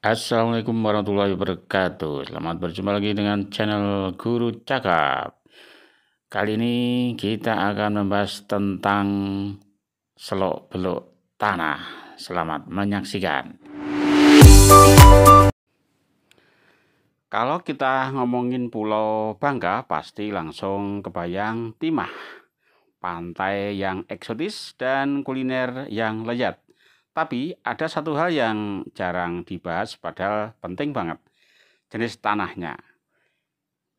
Assalamualaikum warahmatullahi wabarakatuh. Selamat berjumpa lagi dengan channel Guru Cakap. Kali ini kita akan membahas tentang seluk-beluk tanah. Selamat menyaksikan. Kalau kita ngomongin Pulau Bangka, pasti langsung kebayang Timah, pantai yang eksotis dan kuliner yang lezat. Tapi ada satu hal yang jarang dibahas padahal penting banget, jenis tanahnya.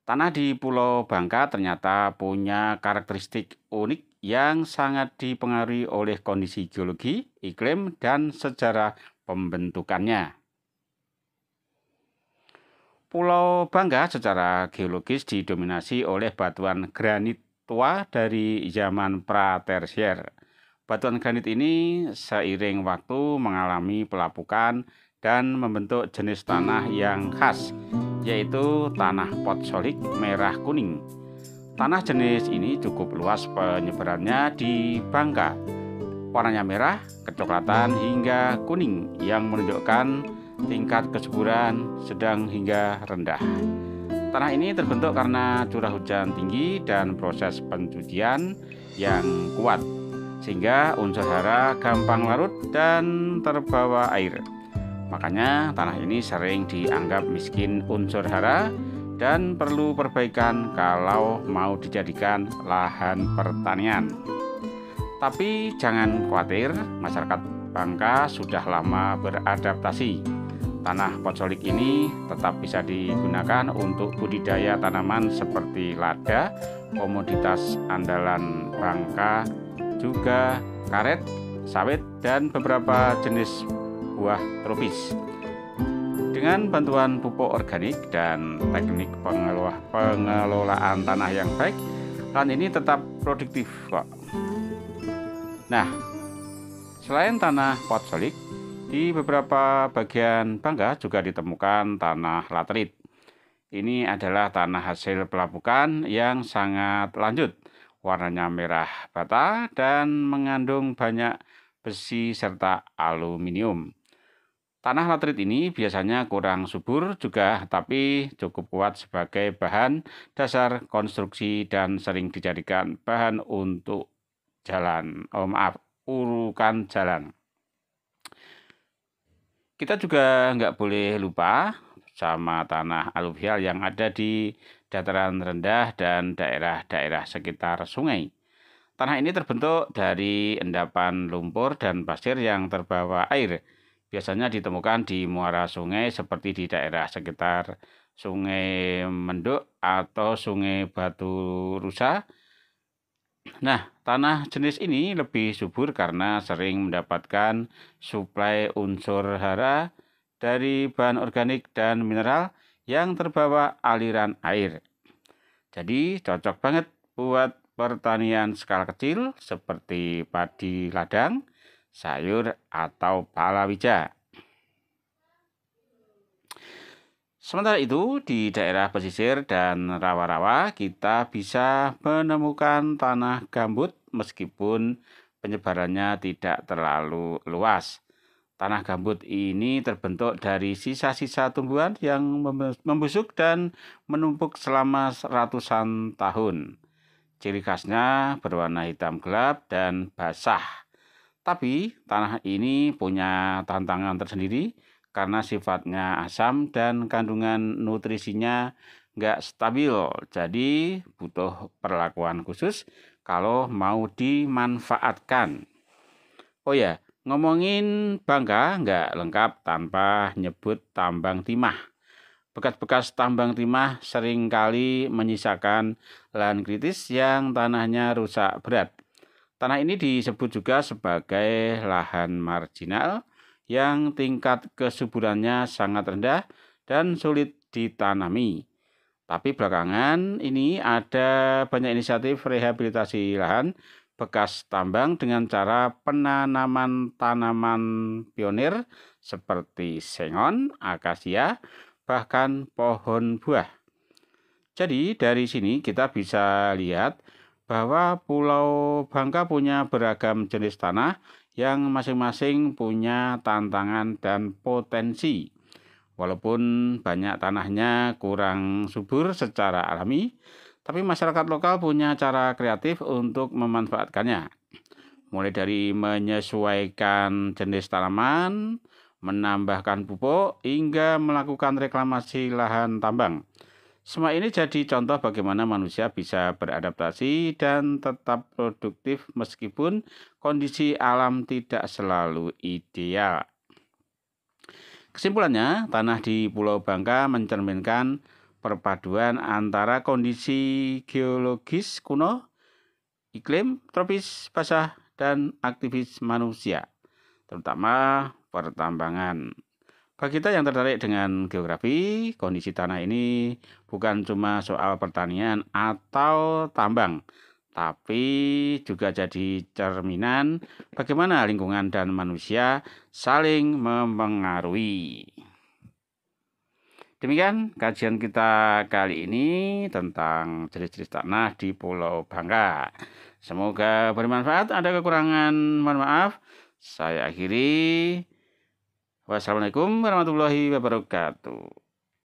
Tanah di Pulau Bangka ternyata punya karakteristik unik yang sangat dipengaruhi oleh kondisi geologi, iklim, dan sejarah pembentukannya. Pulau Bangka secara geologis didominasi oleh batuan granit tua dari zaman Pratersier. Batuan granit ini seiring waktu mengalami pelapukan dan membentuk jenis tanah yang khas, yaitu tanah potsolik merah kuning. Tanah jenis ini cukup luas penyebarannya di Bangka. Warnanya merah, kecoklatan hingga kuning yang menunjukkan tingkat kesuburan sedang hingga rendah. Tanah ini terbentuk karena curah hujan tinggi dan proses pencucian yang kuat, sehingga unsur hara gampang larut dan terbawa air. Makanya tanah ini sering dianggap miskin unsur hara dan perlu perbaikan kalau mau dijadikan lahan pertanian. Tapi jangan khawatir, masyarakat Bangka sudah lama beradaptasi. Tanah potsolik ini tetap bisa digunakan untuk budidaya tanaman seperti lada, komoditas andalan Bangka, juga karet, sawit, dan beberapa jenis buah tropis. Dengan bantuan pupuk organik dan teknik pengelolaan tanah yang baik, lahan ini tetap produktif kok. Nah, selain tanah potsolik, di beberapa bagian Bangka juga ditemukan tanah laterit. Ini adalah tanah hasil pelapukan yang sangat lanjut, warnanya merah bata dan mengandung banyak besi serta aluminium. Tanah laterit ini biasanya kurang subur juga, tapi cukup kuat sebagai bahan dasar konstruksi dan sering dijadikan bahan untuk urukan jalan. Kita juga nggak boleh lupa sama tanah aluvial yang ada di dataran rendah dan daerah-daerah sekitar sungai. Tanah ini terbentuk dari endapan lumpur dan pasir yang terbawa air. Biasanya ditemukan di muara sungai seperti di daerah sekitar Sungai Menduk atau Sungai Batu Rusa. Nah, tanah jenis ini lebih subur karena sering mendapatkan suplai unsur hara dari bahan organik dan mineral yang terbawa aliran air. Jadi cocok banget buat pertanian skala kecil seperti padi ladang, sayur, atau palawija. Sementara itu, di daerah pesisir dan rawa-rawa kita bisa menemukan tanah gambut meskipun penyebarannya tidak terlalu luas. Tanah gambut ini terbentuk dari sisa-sisa tumbuhan yang membusuk dan menumpuk selama ratusan tahun. Ciri khasnya berwarna hitam gelap dan basah. Tapi tanah ini punya tantangan tersendiri karena sifatnya asam dan kandungan nutrisinya nggak stabil. Jadi butuh perlakuan khusus kalau mau dimanfaatkan. Oh ya, ngomongin Bangka nggak lengkap tanpa nyebut tambang timah. Bekas-bekas tambang timah seringkali menyisakan lahan kritis yang tanahnya rusak berat. Tanah ini disebut juga sebagai lahan marginal yang tingkat kesuburannya sangat rendah dan sulit ditanami. Tapi belakangan ini ada banyak inisiatif rehabilitasi lahan bekas tambang dengan cara penanaman tanaman pionir seperti sengon, akasia, bahkan pohon buah. Jadi dari sini kita bisa lihat bahwa Pulau Bangka punya beragam jenis tanah yang masing-masing punya tantangan dan potensi. Walaupun banyak tanahnya kurang subur secara alami, tapi masyarakat lokal punya cara kreatif untuk memanfaatkannya. Mulai dari menyesuaikan jenis tanaman, menambahkan pupuk, hingga melakukan reklamasi lahan tambang. Semua ini jadi contoh bagaimana manusia bisa beradaptasi dan tetap produktif meskipun kondisi alam tidak selalu ideal. Kesimpulannya, tanah di Pulau Bangka mencerminkan perpaduan antara kondisi geologis kuno, iklim tropis basah, dan aktivitas manusia, terutama pertambangan. Bagi kita yang tertarik dengan geografi, kondisi tanah ini bukan cuma soal pertanian atau tambang, tapi juga jadi cerminan bagaimana lingkungan dan manusia saling mempengaruhi. Demikian kajian kita kali ini tentang jenis-jenis tanah di Pulau Bangka. Semoga bermanfaat. Ada kekurangan, mohon maaf. Saya akhiri. Wassalamualaikum warahmatullahi wabarakatuh.